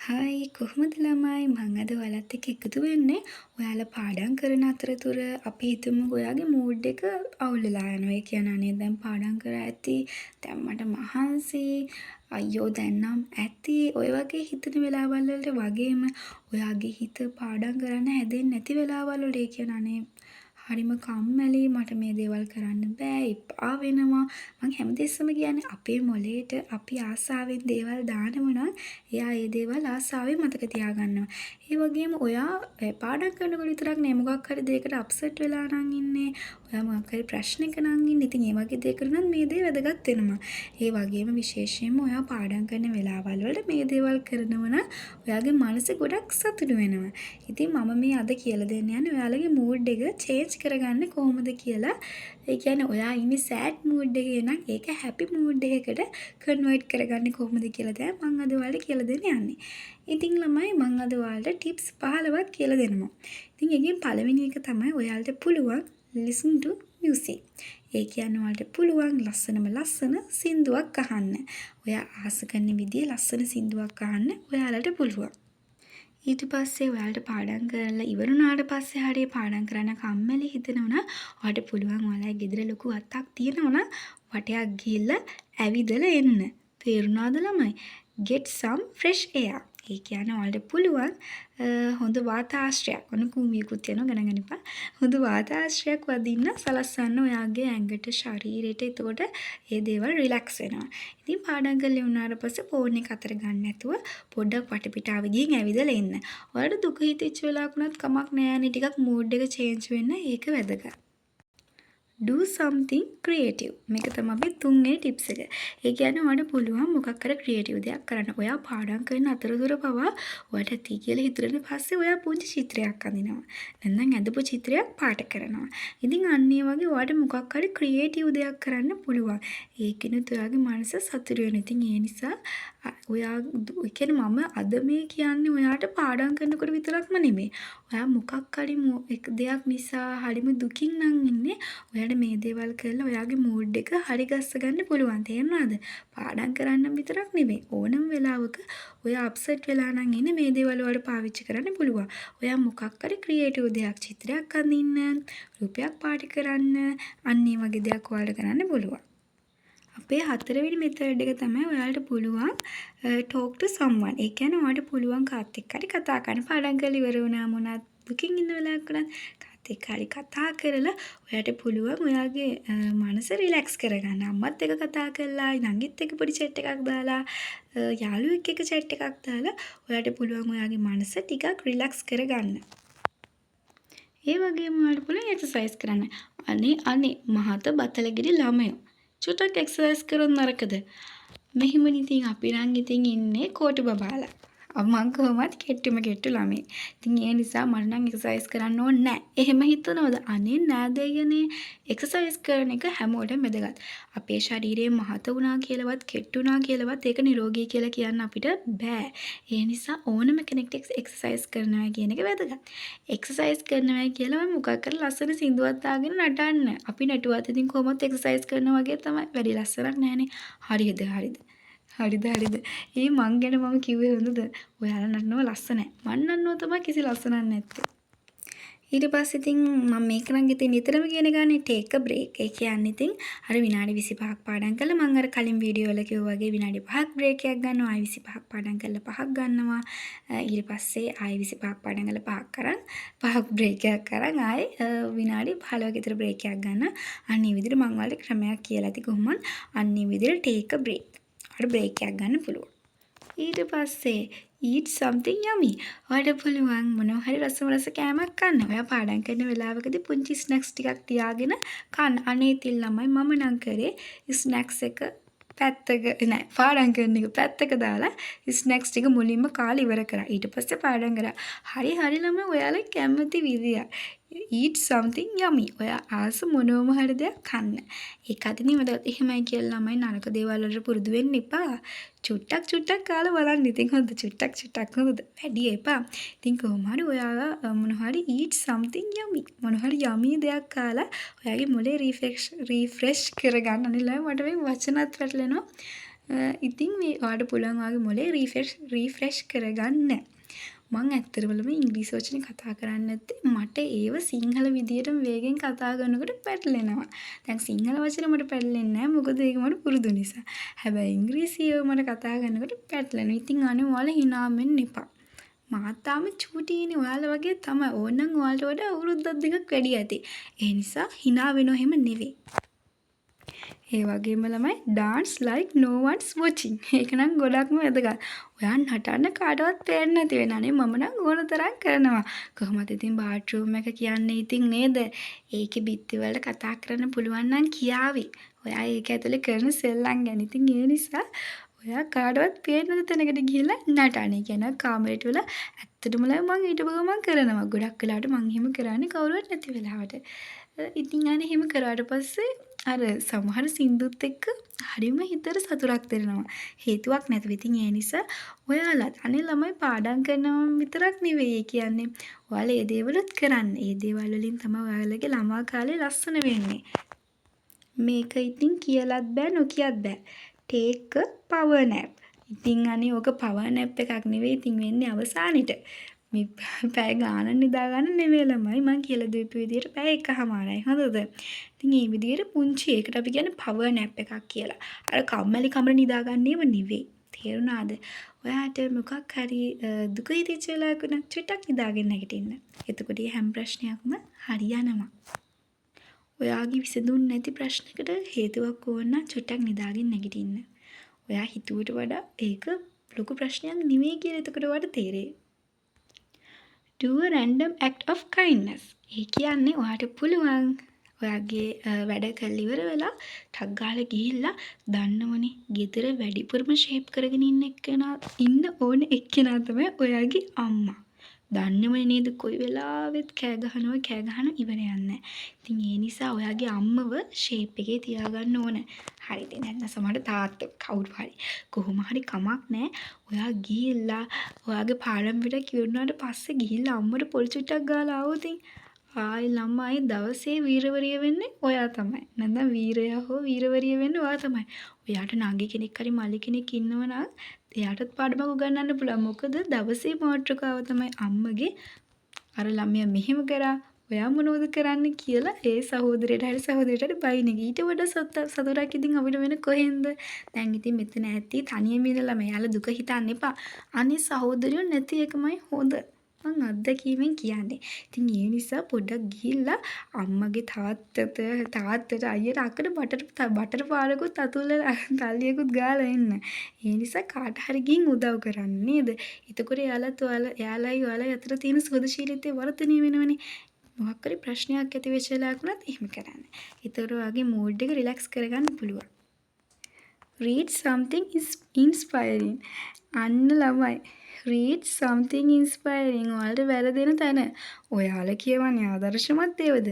Hi කොහොමද ළමයි මං අද ඔයාලත් එක්ක එකතු වෙන්නේ. ඔයාලා පාඩම් කරන අතරතුර අපි හිතමුකෝ ඔයාගේ මූඩ් එක අවුල් වෙලා යනවා. ඒ කියන්නේ අනේ දැන් පාඩම් කරා ඇති. දැන් මට මහන්සි. අයියෝ දැන් නම් ඇති. ඔය වගේ හිතන වෙලාවල් වලට වගේම ඔයාගේ හිත පාඩම් කරන්න හැදෙන්නේ නැති වෙලාවල් වල ඒ කියන්නේ අනේ හරිම කම්මැලි මට මේ දේවල් කරන්න බෑ එපා වෙනවා. මං හැමතිස්සෙම කියන්නේ අපේ මොළේට අපි ආසාවෙන් දේවල් දානවා නම් එයා ඒ දේවල් ආසාවෙන් මතක තියාගන්නවා. ඒ වගේම ඔයා පාඩම් කරනකොට විතරක් නේ මොකක් හරි දෙයකට අප්සෙට් වෙලා නම් ඉන්නේ. ඔයා මොකක් හරි ප්‍රශ්නයක නම් ඉන්නේ. ඉතින් ඒ වගේ දෙයකට නම් මේ දේ වැදගත් වෙනවා. ඒ වගේම විශේෂයෙන්ම ඔයා පාඩම් කරන වෙලාවල් වල මේ දේවල් කරනවා නම් ඔයාගේ මනස ගොඩක් සතුටු වෙනවා. ඉතින් මම මේ අද කියලා දෙන්න යන්නේ ඔයාලගේ මූඩ් එක චේන්ජ් කරගන්න කොහොමද කියලා. ඒ කියන්නේ ඔයා ඉන්නේ සෑඩ් මූඩ් එකේ නම් ඒක හැපි මූඩ් එකකට කන්වර්ට් කරගන්න කොහොමද කියලා තමයි මම අද ඔයාලට කියලා දෙන්න යන්නේ. ඉතින් ළමයි මම අද ඔයාලට ටිප්ස් 15ක් කියලා දෙනවා. ඉතින් ඒකෙන් පළවෙනි එක තමයි ඔයාලට පුළුවන් listen to music. ඒ කියන්නේ ඔයාලට පුළුවන් ලස්සනම ලස්සන සින්දුවක් අහන්න. ඔයා ආස කරන විදිහේ ලස්සන සින්දුවක් අහන්න ඔයාලට පුළුවන්. ඊට පස්සේ ඔයාලට පාඩම් කරලා ඉවර වුණාට පස්සේ හරිය පාඩම් කරන්න කම්මැලි හිතෙනවා නම් ඔයාලට පුළුවන් ඔයාලගේ ගෙදර ලොකු වත්තක් තියෙනවා නම් වටයක් ගිහිල්ලා ඇවිදලා එන්න. තේරුණාද ළමයි? Get some fresh air. ඒ කියන්නේ ඔයාලට පුළුවන් හොඳ වාතාශ්‍රයක්. ඔන්න කූඹියකුත් යනවා ගණන් ගන්න එපා. හොඳ වාතාශ්‍රයක් වදින්න සලස්සන්න ඔයාගේ ඇඟට ශරීරයට. එතකොට ඒ දේවල් රිලැක්ස් වෙනවා. ඉතින් පාඩම් කරලා වුණාට පස්සේ ෆෝන් එක අතර ගන්න නැතුව පොඩ්ඩක් වටපිටාව ගිහින් ඇවිදලා එන්න. ඔයාලට දුක හිතෙච්ච වෙලාවක උනත් කමක් නෑ නේ ටිකක් මූඩ් එක චේන්ජ් වෙන්න ඒක වැදගත්. do something creative. මේක තමයි අපි තුන්වෙනි ටිප්ස් එක. ඒ කියන්නේ ඔයාලට පුළුවන් මොකක් හරි ක්‍රියේටිව් දෙයක් කරන්න. ඔයා පාඩම් කරන අතරතුර පවා ඔයාට ඇති කියලා හිතුනට පස්සේ ඔයා පුංචි චිත්‍රයක් අඳිනවා. නැත්නම් ඇඳපු චිත්‍රයක් පාට කරනවා. ඉතින් අන්න ඒ වගේ ඔයාට මොකක් හරි ක්‍රියේටිව් දෙයක් කරන්න පුළුවන්. ඒකිනුත් ඔයාගේ මනස සතුටු වෙනවා. ඉතින් ඒ නිසා ඔයා කියන්නේ මම අද මේ කියන්නේ ඔයාට පාඩම් කරනකොට විතරක්ම නෙමෙයි. ඔයා මොකක් හරි දෙයක් නිසා හරිම දුකින් නම් ඉන්නේ. ඔයාට මේ දේවල් කරලා ඔයාගේ මූඩ් එක හරි ගස්ස ගන්න පුළුවන්. තේරුණාද? පාඩම් කරන්න විතරක් නෙමෙයි. ඕනම වෙලාවක ඔයා අප්සෙට් වෙලා නම් ඉන්නේ මේ දේවල් වලට පාවිච්චි කරන්න පුළුවන්. ඔයා මොකක් හරි ක්‍රියේටිව් දෙයක් චිත්‍රයක් අඳින්න, රූපයක් පාට කරන්න, අන්න ඒ වගේ දෙයක් ඔයාලට කරන්න පුළුවන්. අපේ හතරවෙනි මෙතඩ් එක තමයි ඔයාලට පුළුවන් talk to someone. ඒ කියන්නේ ඔයාලට පුළුවන් කාත් එක්ක හරි කතා කරන්න. පාඩම් කරලා ඉවර වුණා මොනත් දුකින් ඉන්න වෙලාවක කාත් එක්ක හරි කතා කරලා ඔයාට පුළුවන් ඔයාගේ මනස රිලැක්ස් කරගන්න. අම්මත් එක්ක කතා කරලා, නංගිත් එක්ක පොඩි chat එකක් දාලා, යාළුවෙක් එක්ක chat එකක් දාලා ඔයාට පුළුවන් ඔයාගේ මනස ටිකක් රිලැක්ස් කරගන්න. ඒ වගේම ඔයාලට පුළුවන් එක්සර්සයිස් කරන්න. අනේ මහත බතලගිරි ළමයෝ චුට්ටක් එක්සර්සයිස් කරොත් නරකද? මෙහෙමනේ ඉතින් අපි නම් ඉතින් ඉන්නේ කෝටු බබාලා. මං කොහොමත් කෙට්ටුම කෙට්ටු ළමයි. ඉතින් ඒ නිසා මට නම් එක්සර්සයිස් කරන්න ඕනේ නැහැ. එහෙම හිතනවද? අනේ නෑ දෙයනේ. එක්සර්සයිස් කරන එක හැමෝටම වැදගත්. අපේ ශරීරයේ මහත වුණා කියලාවත් කෙට්ටු වුණා කියලාවත් ඒක නිරෝගී කියලා කියන්න අපිට බෑ. ඒ නිසා ඕනම කෙනෙක්ට එක්සර්සයිස් කරනවා කියන එක වැදගත්. එක්සර්සයිස් කරනවා කියලා මොකක් කර ලස්සන සින්දුවක් දාගෙන නටන්න. අපි නටුවත් ඉතින් කොහොමද එක්සර්සයිස් කරනවා වගේ තමයි. වැඩි ලස්සනක් නැහනේ. හරිද? හරිද? ඒ මං ගැන මම කිව්වේ හොඳද? ඔයාලා නටනවා ලස්සනයි. මං නටනවා තමයි කිසි ලස්සනක් නැත්තේ. ඊට පස්සේ ඉතින් මම මේක නම් ඉතින් නිතරම කියන ගානේ ටේක් අ බ්‍රේක්. ඒ කියන්නේ ඉතින් අර විනාඩි 25ක් පාඩම් කරලා මම අර කලින් වීඩියෝ වල කිව්වා වගේ විනාඩි 5ක් බ්‍රේක් එකක් ගන්නවා. ආයි 25ක් පාඩම් කරලා 5ක් ගන්නවා. ඊට පස්සේ ආයි 25ක් පාඩම් කරලා 5ක් කරන් 5ක් බ්‍රේක් එකක් කරන් ආයි විනාඩි 15ක විතර බ්‍රේක් එකක් ගන්න. අන්න ඒ විදිහට මම ඔයාලට ක්‍රමයක් කියලා ඇති කොහොමද? අන්න ඒ විදිහට ටේක් අ බ්‍රේක්. අර බ්‍රේක් එකක් ගන්න පුළුවන්. ඊට පස්සේ eat something yummy. ඔයාලට පුළුවන් මොනවා හරි රස කෑමක් කන්න. ඔයා පාඩම් කරන වෙලාවකදී පුංචි ස්නැක්ස් ටිකක් තියාගෙන කන්න. අනේ ඉතින් ළමයි මම නම් කරේ ස්නැක්ස් එක පැත්තක නෑ පාඩම් කරන එක පැත්තක දාලා ස්නැක්ස් ටික මුලින්ම කාලා ඉවර කරා. ඊට පස්සේ පාඩම් කරා. හරි ළමයි ඔයාලා කැමති විදිය. eat something yummy. ඔයා ආස මොනවම හරි දෙයක් කන්න. ඒක අදිනේ මට එහෙමයි කියලා ළමයි නරක දේවල් වලට පුරුදු වෙන්න එපා. චුට්ටක් කාලා බලන්න. ඉතින් හොඳ චුට්ටක් හොඳද? වැඩි එපා. ඉතින් කොහොම හරි ඔයාලා මොන හරි eat something yummy. මොන හරි yummy දෙයක් කාලා ඔයාගේ මොලේ රිෆ්‍රෙෂ් කරගන්න. අනිත් මට මේ වචනත් වැටලෙනවා. ඉතින් මේ ඔයාලට පුළුවන් ඔයාගේ මොලේ රීෆ්‍රෙෂ් කරගන්න. මං ඇත්තටම ඉංග්‍රීසි වචන කතා කරන්නේ නැත්තේ මට ඒව සිංහල විදියටම වේගෙන් කතා කරනකොට පැටලෙනවා. දැන් සිංහල වචන මට පැටලෙන්නේ නැහැ මොකද ඒක මට පුරුදු නිසා. හැබැයි ඉංග්‍රීසි ඒවා මට කතා කරනකොට පැටලෙනවා. ඉතින් අනේ ඔයාලා hina වෙන්න එපා. මාත් තාම චූටිනේ ඔයාලා වගේ තමයි. ඕනනම් ඔයාලට වඩා අවුරුද්දක් දෙකක් වැඩි ඇති. ඒ නිසා hina වෙනව එහෙම නෙවෙයි. ඒ වගේම ළමයි dance like no one's watching. ඒක නම් ගොඩක්ම වැදගත්. ඔයා නටන්න කාටවත් පේන්නේ නැති වෙන අනේ මම නම් ඕන තරම් කරනවා. කොහොමද ඉතින් බාත්රූම් එක කියන්නේ ඉතින් නේද? ඒකේ බිත්ති වලට කතා කරන්න පුළුවන් නම් කියාවි. ඔයා ඒක ඇතුලේ කරන සෙල්ලම් ගැන. ඉතින් ඒ නිසා ඔයා කාටවත් පේන්නේ නැති තැනකට ගිහිල්ලා නටන්න. ඒ කියන්නේ කාමරේට වෙලා ඇත්තටම මම ඊට ගමන් කරනවා. ගොඩක් වෙලාවට මම එහෙම කරන්නේ කවුරුවත් නැති වෙලාවට. ඉතින් අනේ එහෙම කරාට පස්සේ අර සමහර සින්දුත් එක්ක හරිම හිතට සතුටක් දෙනවා. හේතුවක් නැතුව. ඉතින් ඒ නිසා ඔයාලත් අනේ ළමයි පාඩම් කරනවා විතරක් නෙවෙයි කියන්නේ. ඔයාලා ඒ දේවලුත් කරන්න. ඒ දේවල් වලින් තමයි ඔයාලගේ ළමා කාලේ ලස්සන වෙන්නේ. මේක ඉතින් කියලත් බෑ නොකියත් බෑ. take a power nap. ඉතින් අනේ ඕක power nap එකක් නෙවෙයි ඉතින් වෙන්නේ අවසානෙට. මේ පැය ගානක් නිදා ගන්න නෙවෙයි ළමයි මං කියලා දීපු විදියට පැය එකහමාරයි හොඳද? ඉතින් මේ විදියට පුංචි ඒකට අපි කියන්නේ power nap එකක් කියලා. අර කම්මැලි කමර නිදා ගන්නේම නෙවෙයි. තේරුණාද? ඔයාට මොකක් හරි දුක හිතෙච්ච වෙලාවක නම් චුට්ටක් නිදාගෙන නැගිටින්න. එතකොට මේ හැම ප්‍රශ්නයක්ම හරියනවා. ඔයාගේ විසඳුම් නැති ප්‍රශ්නකට හේතුවක් ඕන නම් චුට්ටක් නිදාගෙන නැගිටින්න. ඔයා හිතුවට වඩා ඒක ලොකු ප්‍රශ්නයක් නෙවෙයි කියලා එතකොට ඔයාට තේරෙයි. Do a random act of kindness. ඒ කියන්නේ ඔයාට පුළුවන් ඔයාගේ වැඩ කරලා ඉවර වෙලා ටක් ගාලා ගිහිල්ලා දන්නවනේ ගෙදර වැඩිපුරම ෂේප් කරගෙන ඉන්න ඕන එක්කෙනා තමයි ඔයාගේ අම්මා. දන්නවනේ නේද කොයි වෙලාවෙත් කෑ ගහනවා ඉවරයක් නැහැ. ඉතින් ඒ නිසා ඔයාගේ අම්මව ෂේප් එකේ තියාගන්න ඕන. හරිද? නැත්නම් සමහර තාත්තා කවුරු හරි කොහොම හරි කමක් නැහැ. ඔයා ගිහිල්ලා ඔයාගේ පාඩම් පිට කිව්වුනාට පස්සේ ගිහිල්ලා අම්මට පොල් චුට්ටක් ගාලා ආවොත් ආයි ළමයි දවසේ වීරවරිය වෙන්නේ ඔයා තමයි. නැත්නම් වීරයා හෝ වීරවරිය වෙන්නේ ඔයා තමයි. ඔයාට නංගි කෙනෙක් හරි මල්ලි කෙනෙක් ඉන්නවනම් එයාටත් පාඩමක් උගන්වන්න පුළුවන්. මොකද දවසේ මාතෘකාව තමයි අම්මගේ අර ළමයා මෙහෙම කරා ඔයා මොනවද කරන්න කියලා ඒ සහෝදරයට හරි සහෝදරයට හරි බයින එක. ඊට වඩා සතුටක් ඉතින් අපිට වෙන කොහෙන්ද? දැන් ඉතින් මෙතන ඇත්තී තනියම ඉඳලා මෙයාලා දුක හිතන්න එපා. අනේ සහෝදරයෝ නැති එකමයි හොඳ. මං අත්දැකීමෙන් කියන්නේ. ඉතින් ඒ නිසා පොඩ්ඩක් ගිහිල්ලා අම්මගේ තාත්තට අයියට අක්කට බටර් පාරකුත් අතුල්ලලා තල්ලියකුත් ගාලා එන්න. ඒ නිසා කාට හරි ගිහින් උදව් කරන්න නේද? එතකොට එයාලයි ඔයාලයි අතර තියෙන සුහදශීලීත්වය වර්ධනය වෙනවනේ. මොකක් හරි ප්‍රශ්නයක් ඇති වෙච්ච වෙලාවකුණත් එහෙම කරන්න. ඒතර ඔයාගේ මූඩ් එක රිලැක්ස් කරගන්න පුළුවන්. Read something is inspiring. අන්න ළමයි. Read something inspiring. ඔයාලට වැරදෙන තැන. ඔයාලා කියවන්නේ ආදර්ශමත් ඒවද?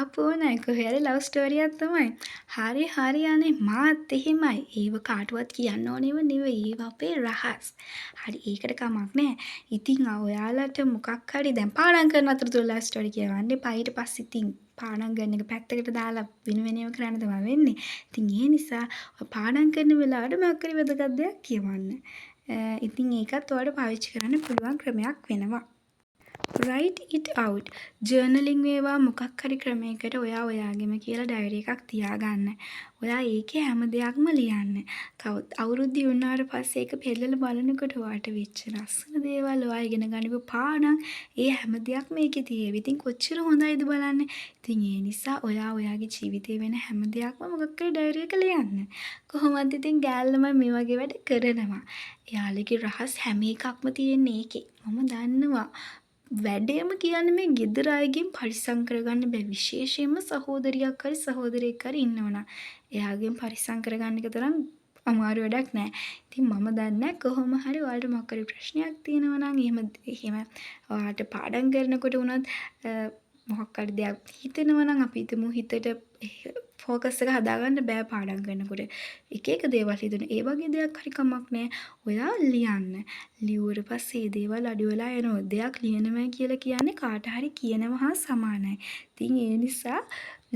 අපෝ නෑ කොහේ හරි ලව් ස්ටෝරියක් තමයි. හරි අනේ මාත් එහෙමයි. ඒව කාටවත් කියන්න ඕනෙව නෙවෙයි. ඒව අපේ රහස්. හරි ඒකට කමක් නෑ. ඉතින් ඔයාලට මොකක් හරි දැන් පාඩම් කරන අතරතුර ලව් ස්ටෝරි කියවන්න එපා. ඊට පස්සේ ඉතින් පාඩම් කරන එක පැත්තකට දාලා වෙන කරන්න තමයි වෙන්නේ. ඉතින් ඒ නිසා පාඩම් කරන වෙලාවට මොකක් හරි වැදගත් දෙයක් කියවන්න. ඉතින් ඒකත් ඔයාලට පාවිච්චි කරන්න පුළුවන් ක්‍රමයක් වෙනවා. write it out. journaling වේවා මොකක් හරි ක්‍රමයකට ඔයාගෙම කියලා ඩයරි එකක් තියාගන්න. ඔයා ඒකේ හැම දෙයක්ම ලියන්න. අවුරුද්ද වුණාට පස්සේ ඒක පෙරලලා බලනකොට ඔයාට වෙච්ච ලස්සන දේවල් ඔයා ඉගෙන ගන්නව පාඩම් ඒ හැම දෙයක්ම මේකේ තියෙවි. ඉතින් කොච්චර හොඳයිද බලන්න. ඉතින් ඒ නිසා ඔයාගේ ජීවිතේ වෙන හැම දෙයක්ම මොකක් හරි ඩයරි එක ලියන්න. කොහොමද ඉතින් ගෑල්ලම මේ වගේ වැඩ කරනවා. එයාලගේ රහස් හැම එකක්ම තියෙන්නේ ඒකේ. මම දන්නවා. වැඩේම කියන්නේ මේ ගෙදර අයගෙන් පරිස්සම් කරගන්න බෑ. විශේෂයෙන්ම සහෝදරියක් හරි සහෝදරයෙක් හරි ඉන්නවනම් එයාගෙන් පරිස්සම් කරගන්න එක තරම් අමාරු වැඩක් නෑ. ඉතින් මම දන්නේ කොහොම හරි ඔයාලට මොකක් හරි ප්‍රශ්නයක් තියෙනවා නම් එහෙම ඔයාලට පාඩම් කරනකොට උනත් මොකක් හරි දෙයක් හිතෙනවා නම් අපි හිතමු හිතට ෆෝකස් එක හදාගන්න බෑ පාඩම් කරනකොට. එක දේවල් හිතන. ඒ වගේ දෙයක් හරි කමක් නෑ. ඔයා ලියන්න. ලියුවට පස්සේ ඒ දේවල් අඩු වෙලා යනවා. දෙයක් ලියනවා කියලා කියන්නේ කාට හරි කියනවා හා සමානයි. ඉතින් ඒ නිසා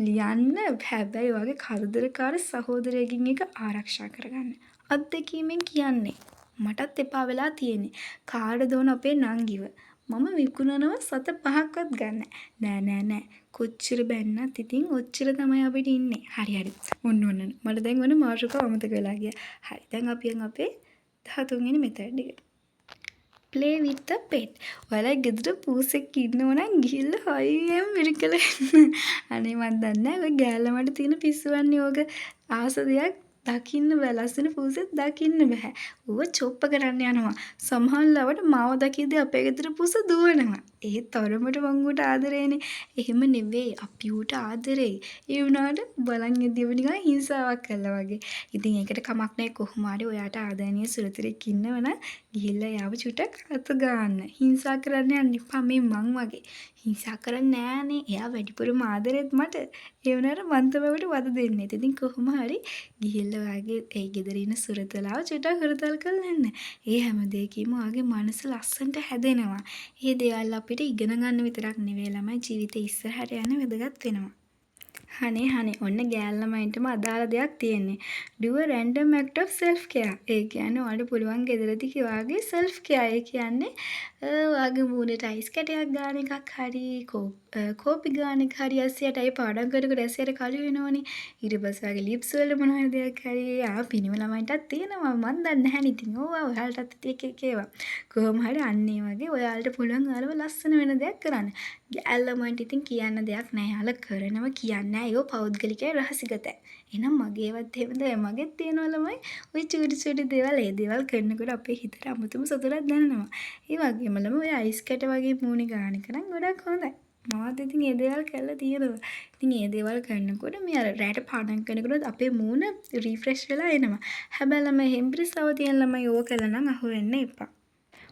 ලියන්න හැබැයි වගේ කරදරකාර සහෝදරයෙක්ගෙන් එක ආරක්ෂා කරගන්න. අත්දැකීමෙන් කියන්නේ. මටත් එපා වෙලා තියෙන්නේ. කාටද ඕන අපේ නංගිව. මම විකුණනවා සත 5ක්වත් ගන්න. නෑ. කොච්චර බැන්නත් ඉතින් ඔච්චර තමයි අපිට ඉන්නේ. හරි. ඔන්න. මට දැන් ඔන්න මාතෘකාව අමතක වෙලා ගියා. හරි. දැන් අපි යන් අපේ 13 වෙනි මෙතඩ් එකට. play with the pet. ඔයාලා ගෙදර පූසෙක් ඉන්නව නම් ගිහිල්ලා හයියෙන් මිරිකලා එන්න. අනේ මන් දන්නේ නැහැ ඔය ගෑල්ලා මට තියෙන පිස්සුවන්නේ ඕක ආස දෙයක් දකින්න බෑ. ලස්සන පූසෙත් දකින්න බෑ. ඌව චොප්ප කරන්න යනවා. සමහර ලාවට මාව දකිද්දී අපේ ගෙදර පූස දුවනවා. ඒ තරමට මං ඌට ආදරේනේ. එහෙම නෙවෙයි අපි ඌට ආදරේ. ඒ වුණාට බලන් ඉදීම නිකන් හිංසාවක් කළා වගේ. ඉතින් ඒකට කමක් නැහැ කොහොම හරි ඔයාට ආදරණීය සුරතෙක් ඉන්නවනම් ගිහිල්ලා යාව චුටක් අත ගන්න. හිංසා කරන්න යන්න එපා මේ මං වගේ. හිංසා කරන්නේ නෑනේ. එයා වැඩිපුරම ආදරෙත් මට. ඒ වුණාට මං තමයි ඌට වද දෙන්නේ. ඉතින් කොහොම හරි ගිහිල්ලා ඔයාගේ ඒ ගෙදර ඉන්න සුරතලාව චුටක් හුරතල් කරලා එන්න. ඒ හැම දෙයකින්ම ඔයාගේ මනස ලස්සනට හැදෙනවා. මේ දේවල් අපිට ඉගෙන ගන්න විතරක් නෙවෙයි ළමයි ජීවිතේ ඉස්සරහට යන්න වැදගත් වෙනවා. හනේ ඔන්න ගෑල් ළමයින්ටම අදාළ දෙයක් තියෙන්නේ. do a random act of self care. ඒ කියන්නේ ඔයාලට පුළුවන් ගෙදරදී ඔයාගේ self care. ඒ කියන්නේ ඔයාගේ මූණට අයිස් කැටයක් ගන්න එකක් හරි කෝපි ගන්න එක හරි ඇසියට අය පාඩම් කරනකොට ඇසියට කළු වෙනවනේ. ඊට පස්සේ ඔයාගේ lips වල මොන හරි දෙයක් හරි පිනිම ළමයින්ටත් තියෙනවා. මන් දන්නේ නැහැ නේ. ඉතින් ඕවා ඔයාලටත් එක ඒවා. කොහොම හරි අන්න ඒ වගේ ඔයාලට පුළුවන් ඔයාලව ලස්සන වෙන දෙයක් කරන්න. ගෑල් ළමයින්ට ඉතින් කියන්න දෙයක් නැහැ. යාලා කරනවා කියන්නේ ඒක පෞද්ගලිකයි රහසිගතයි. එහෙනම් මගේවත් එහෙමද? මගෙත් තියෙනවා ළමයි. ওই චූටි දේවල් ඒ දේවල් කරනකොට අපේ හිතට අමුතුම සතුටක් දැනෙනවා. ඒ වගේම ළමයි ඔය අයිස් කැට වගේ මූණේ ගාන එක නම් ගොඩක් හොඳයි. මමත් ඉතින් ඒ දේවල් කරලා තියෙනවා. ඉතින් ඒ දේවල් කරනකොට මේ අර රැට පාඩම් කරනකොට අපේ මූණ රිෆ්‍රෙෂ් වෙලා එනවා. හැබැයි ළමයි හෙම්බිරිස්සව තියෙන ළමයි ඕක කළා නම් අහු වෙන්න එපා.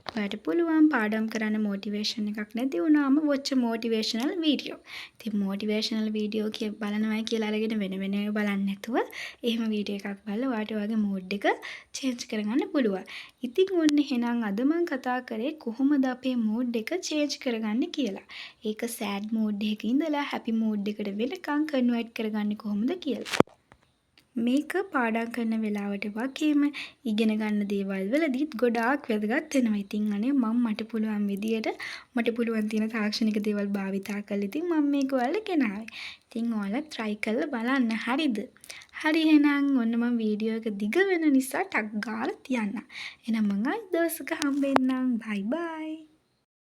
ඔයාට පුළුවන් පාඩම් කරන්න මොටිවේෂන් එකක් නැති වුණාම watch a motivational video. ඉතින් motivational video බලනවා කියලා අරගෙන වෙන බලන්නේ නැතුව එහෙම වීඩියෝ එකක් බලලා ඔයාට ඔයාගේ mood එක change කරගන්න පුළුවන්. ඉතින් ඔන්න එහෙනම් අද මම කතා කරේ කොහොමද අපේ mood එක change කරගන්නේ කියලා. ඒක sad mood එකක ඉඳලා happy mood එකට වෙනකන් convert කරගන්නේ කොහොමද කියලා. මේක පාඩම් කරන වෙලාවට වගේම ඉගෙන ගන්න දේවල් වලදීත් ගොඩාක් වැදගත් වෙනවා. ඉතින් අනේ මට පුළුවන් විදියට මට පුළුවන් තියෙන තාක්ෂණික දේවල් භාවිතා කරලා ඉතින් මම මේක ඔයාලට ගෙනාවේ. ඉතින් ඔයාලා try කරලා බලන්න. හරිද? හරි එහෙනම් ඔන්න මම වීඩියෝ එක දිග වෙන නිසා ටක් ගාලා තියන්න. එහෙනම් මම ආයි දවසක හම්බෙන්නම්. bye bye.